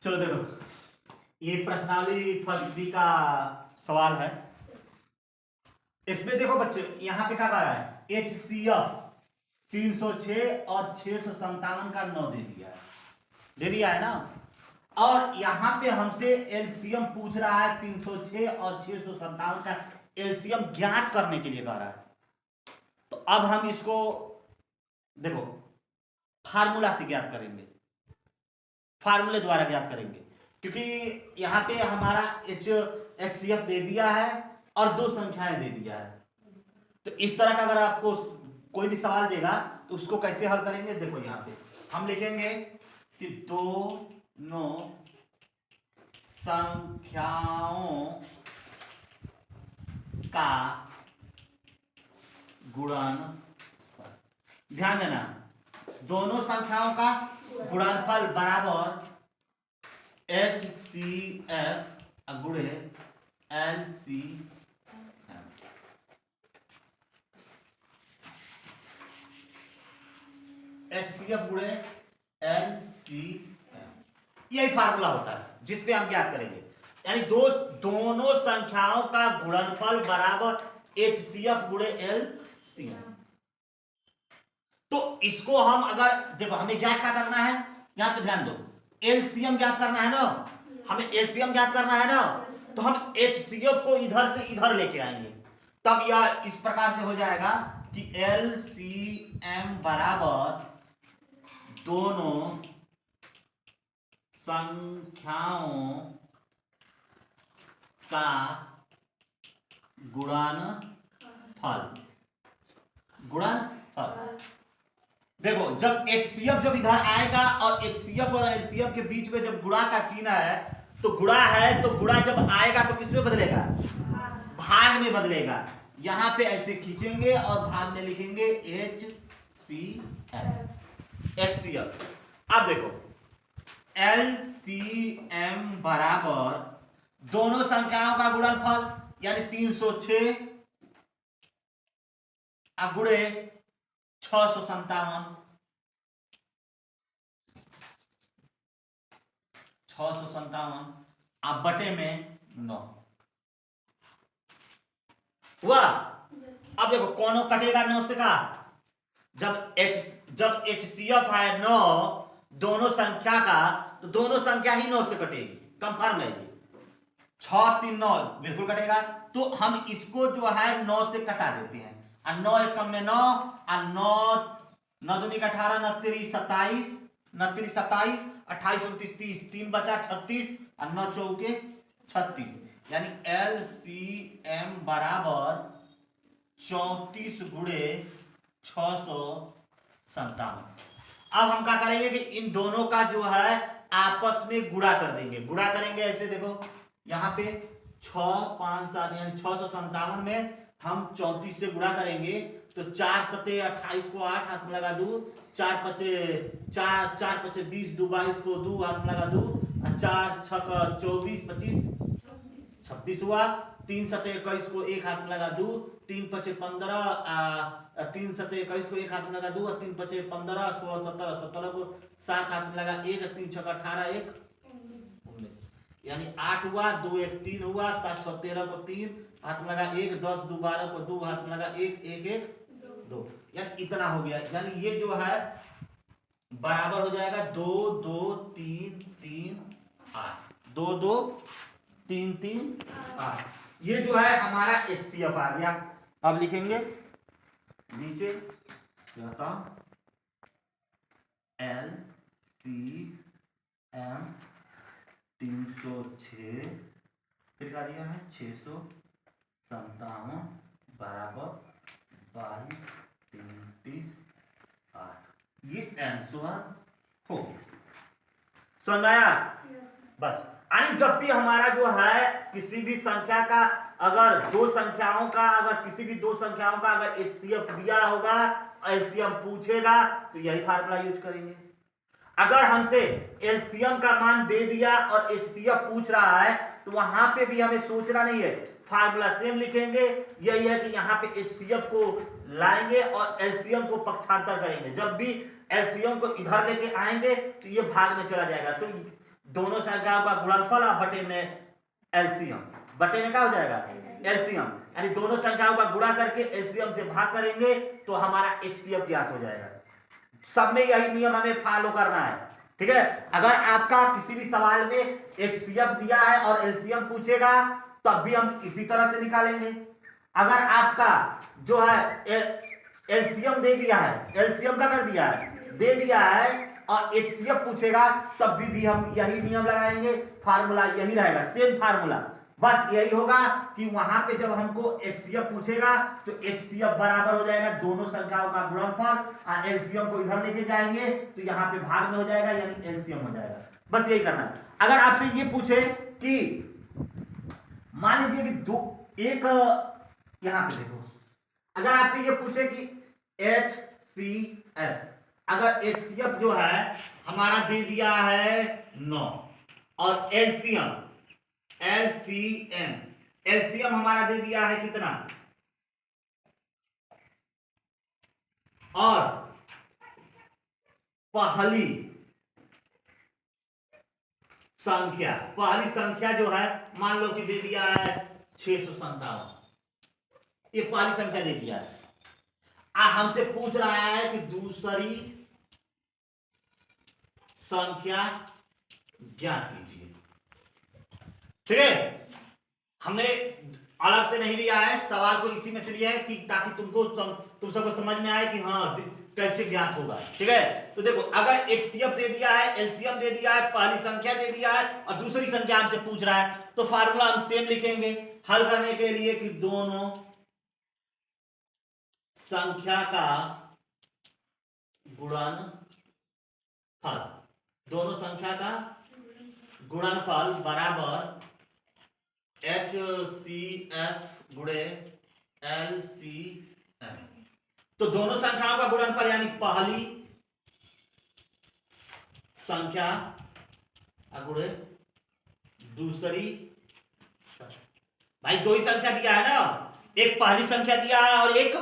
चलो देखो, ये प्रश्नावली फर्जी का सवाल है। इसमें देखो बच्चे, यहां पे क्या कह रहा है, HCF 306 और 657 का 9 दे दिया है, दे दिया है ना। और यहां पे हमसे एलसीएम पूछ रहा है, 306 और 657 का एलसीएम ज्ञात करने के लिए कह रहा है। तो अब हम इसको देखो फार्मूला से ज्ञात करेंगे, फार्मूले द्वारा ज्ञात करेंगे, क्योंकि यहां पे हमारा HCF दे दिया है और दो संख्याएं दे दिया है। तो इस तरह का अगर आपको कोई भी सवाल देगा तो उसको कैसे हल करेंगे, देखो यहां पे हम लिखेंगे कि दोनों संख्याओं का गुणनफल, ध्यान देना, दोनों संख्याओं का गुणनफल बराबर HCF गुणे LCM। HCF गुणे LCM, यही फार्मूला होता है जिसपे हम ज्ञात करेंगे। यानी दोनों संख्याओं का गुणनफल बराबर HCF गुणे LCM। तो इसको हम अगर देखो, हमें ज्ञात क्या करना है, यहां पे ध्यान दो, LCM ज्ञात करना है ना, हमें LCM ज्ञात करना है ना। तो हम HCF को इधर से इधर लेके आएंगे, तब यह इस प्रकार से हो जाएगा कि LCM बराबर दोनों संख्याओं का गुणनफल, गुणनफल। देखो, जब HCF जब इधर आएगा और HCF और LCM के बीच में जब गुणा का चिन्ह है, तो गुणा है, तो गुणा जब आएगा तो किसमें बदलेगा, भाग में बदलेगा। यहां पे ऐसे खींचेंगे और भाग में लिखेंगे HCF। अब देखो, LCM बराबर दोनों संख्याओं का गुणनफल, यानी 306 गुणे 657, 657 अब बटे में 9 हुआ। अब देखो, कौन कटेगा 9 से का, जब HCF है 9 दोनों संख्या का, तो दोनों संख्या ही 9 से कटेगी, कंफर्म है ये। 6 3 9 बिल्कुल कटेगा। तो हम इसको जो है 9 से कटा देते हैं, और 9 एक कम में 9, और 9 दूनी का 18, 9 तेरी 27, 9 तेरी 27, 28 29 30, 3 बचा 36, और 9 चौके 36, यानी LCM बराबर 34 गुणे 657। अब हम क्या करेंगे कि इन दोनों का जो है आपस में गुणा कर देंगे। गुणा करेंगे ऐसे, देखो यहां पे 6 5 7 यानी 657 में हम 34 से गुणा करेंगे, तो 4 सते 28 को 8 हाथ में लगा दो, 4 पचे 20, 2 22 को 2 हाथ में लगा दो, 4 6 24 25 26 हुआ, 3 सते 21 को 1 हाथ में लगा दो, 3 पचे 15, 3 सते 21 को 1 हाथ में लगा दो, 3 पचे 15 16 17 17 को 7 हाथ में लगा 1, 3 6 18 1 यानी 8 हुआ, 2 1 3 हुआ, 7 6 13 को 3 हाथ में लगा 1, 10 2 12 को 2 हाथ में लगा 1 1 1 2, यानी इतना हो गया। यानी ये जो है बराबर हो जाएगा 2 2 3 3 8, 2 2 3 3 8। ये जो है हमारा HCF आ गया। अब लिखेंगे नीचे LCM 306 फिर क्या दिया है 657 बराबर 22 33 8, ये आंसर हो गया। समझ आया? बस, यानी जब भी हमारा जो है किसी भी संख्या का, अगर दो संख्याओं का, अगर किसी भी दो संख्याओं का अगर HCF दिया होगा, LCM पूछेगा, तो यही फार्मूला यूज करेंगे। अगर हमसे LCM का मान दे दिया और HCF पूछ रहा है, तो वहां पे भी हमें सोचना नहीं है, फार्मूला सेम लिखेंगे। यही है कि यहाँ पे HCF को लाएंगे और LCM को पक्षांतर करेंगे। जब भी एलसीएम को इधर लेके आएंगे तो ये भाग में चला जाएगा, तो दोनों संख्याओं का गुणनफल और बटे में एलसीएम, बटे में क्या हो जाएगा एलसीएम, यानी दोनों संख्याओं का गुणा करके एलसीएम से भाग करेंगे तो हमारा एचसीएफ ज्ञात हो जाएगा। सब में यही नियम हमें फॉलो करना है, ठीक है। अगर आपका किसी भी सवाल में एचसीएफ दिया है और एलसीएम पूछेगा तब भी हम इसी तरह से निकालेंगे। अगर आपका जो है एलसीएम दे दिया है, एलसीएम का कर दिया है दे दिया है और एचसीएफ पूछेगा तब भी हम यही नियम लगाएंगे, फार्मूला यही रहेगा, सेम फार्मूला, बस यही होगा कि वहां पे जब हमको एचसीएफ पूछेगा तो एचसीएफ बराबर हो जाएगा दोनों संख्याओं का गुणनफल, और एलसीएम को इधर लेके जाएंगे तो यहाँ पे भाग में हो जाएगा यानी एलसीएम हो जाएगा, बस यही करना है। अगर आपसे ये पूछे कि मान लीजिए कि दो एक, यहां पे देखो, अगर आपसे ये पूछे कि HCF, अगर HCF जो है हमारा दे दिया है 9 और LCM हमारा दे दिया है कितना, और पहली संख्या जो है मान लो कि दे दिया है 657, ये पहली संख्या दे दिया है। हमसे पूछ रहा है कि दूसरी संख्या ज्ञात कीजिए, ठीक है। हमने अलग से नहीं लिया है, सवाल को इसी में से लिया है कि ताकि तुम सबको समझ में आए कि हाँ कैसे ज्ञात होगा, ठीक है। तो देखो अगर एचसीएफ दे दिया है, एलसीएम दे दिया है, पहली संख्या दे दिया है और दूसरी संख्या हमसे पूछ रहा है तो फार्मूला हम सेम लिखेंगे हल करने के लिए कि दोनों संख्या का गुणनफल, दोनों संख्या का गुणनफल बराबर HCF गुणे LCM। तो दोनों संख्याओं का गुणनफल यानी पहली संख्या गुणे दूसरी, भाई दो ही संख्या दिया है ना, एक पहली संख्या दिया है और एक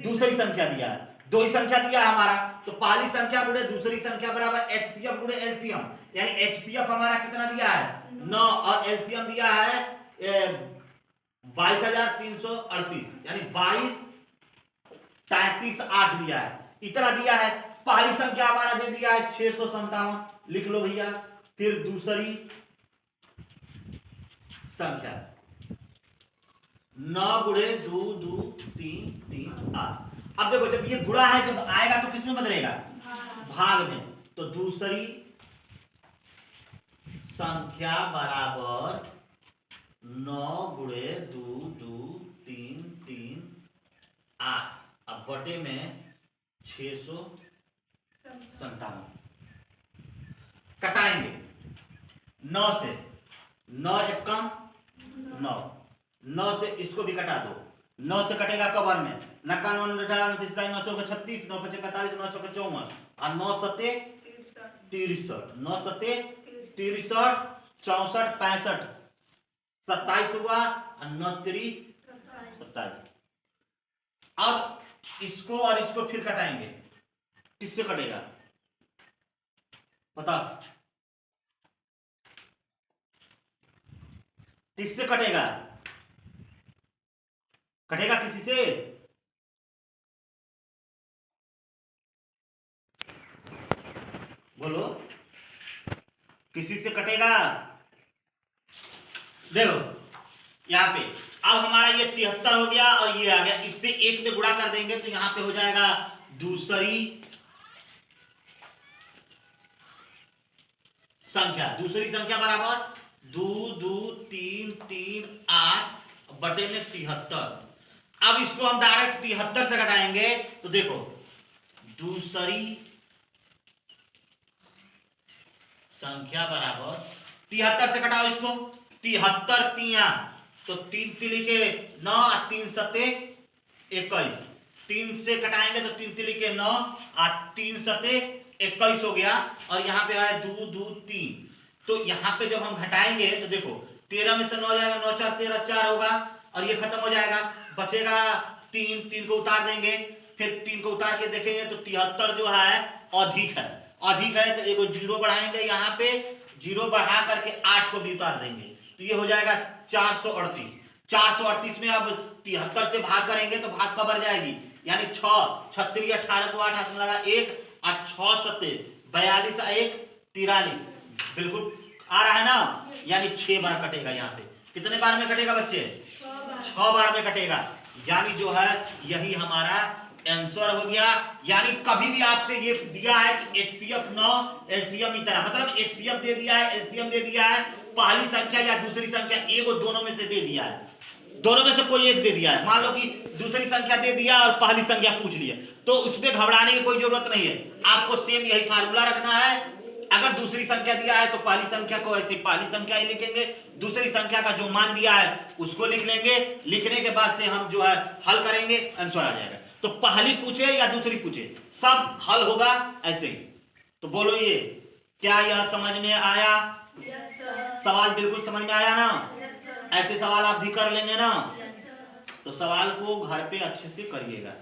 दूसरी संख्या दिया है, दो ही संख्या दिया है हमारा, तो पहली संख्या गुणे दूसरी संख्या बराबर HCF गुणे LCM, यानी HCF हमारा कितना दिया है 9 और LCM दिया है 22,338, यानी 22,33,8 दिया है, इतना दिया है। पहली संख्या हमारा दे दिया है 657, लिख लो भैया। फिर दूसरी संख्या 9 गुणे 2 2 3 3 8। अब देखो जब ये गुणा है जब आएगा तो किस में बदलेगा भाग में, तो दूसरी संख्या बराबर 9 गुणे 2 2 3 3 8, अब बटे में 657 कटाएंगे 9 से, 9 एक कम 9 से इसको भी कटा दो, 9 से कटेगा कबर में, 91 9 चौके 36 9 पचे 45 9 चौके 54 और 9 सत्ते 63, 9 सत्ते 63 64 65 27 हुआ और 9 3 27। अब इसको और इसको फिर कटाएंगे, किससे कटेगा बताओ, किससे कटेगा, कटेगा किसी से, बोलो किसी से कटेगा। देखो यहाँ पे अब हमारा ये 73 हो गया और ये आ गया, इससे एक में गुणा कर देंगे तो यहाँ पे हो जाएगा दूसरी संख्या बराबर 2 2 3 3 8 बटे में 73। अब इसको हम डायरेक्ट 73 से घटाएंगे तो देखो दूसरी संख्या बराबर 73 से घटाओ इसको, 73 तिया तो 3 तिली के 9 और 3 सते 21, 3 से कटाएंगे तो 3 तिली के 9 और 3 सते 21 हो गया और यहाँ पे आया 2 2 3, तो यहाँ पे जब हम घटाएंगे तो देखो 13 में से 9 जाएगा, 9 4 13 4 होगा और ये खत्म हो जाएगा, बचेगा 3 को उतार देंगे, फिर 3 को उतार के देखेंगे तो 73 जो है अधिक है। अधिक है तो एगो जीरो बढ़ाएंगे, यहाँ पे जीरो बढ़ा करके 8 को भी उतार देंगे, तो ये हो जाएगा 438। 438 में अब 73 से भाग करेंगे तो भाग कब बढ़ जाएगी, यानी 6 36 18 को 8 हाथ में लगा 1 और 6 7 42 1 43, बिल्कुल आ रहा है ना, यानी 6 बार कटेगा। यहाँ पे कितने बार में कटेगा बच्चे, 6 बार में कटेगा, यानी जो है यही हमारा आंसर हो गया। यानी कभी भी आपसे ये दिया है कि HCF 9 LCM इतना, मतलब HCF दे दिया है, LCM दे दिया है, पहली संख्या या दूसरी संख्या एगो दोनों में से दे दिया है, दोनों में से कोई एक दे दिया है, मान लो कि दूसरी संख्या दे दिया और पहली संख्या पूछ लिया, तो उसमें घबराने की कोई जरूरत नहीं है। आपको सेम यही फार्मूला रखना है। अगर दूसरी संख्या दिया है तो पहली संख्या को ऐसे पहली संख्या ही लिखेंगे, दूसरी संख्या का जो मान दिया है उसको लिख लेंगे, लिखने के बाद से हम जो है हल करेंगे, आंसर आ जाएगा। तो पहली पूछे या दूसरी पूछे सब हल होगा ऐसे ही। तो बोलो ये क्या यह समझ में आया? सवाल बिल्कुल समझ में आया ना? ऐसे सवाल आप भी कर लेंगे ना? तो सवाल को घर पे अच्छे से करिएगा।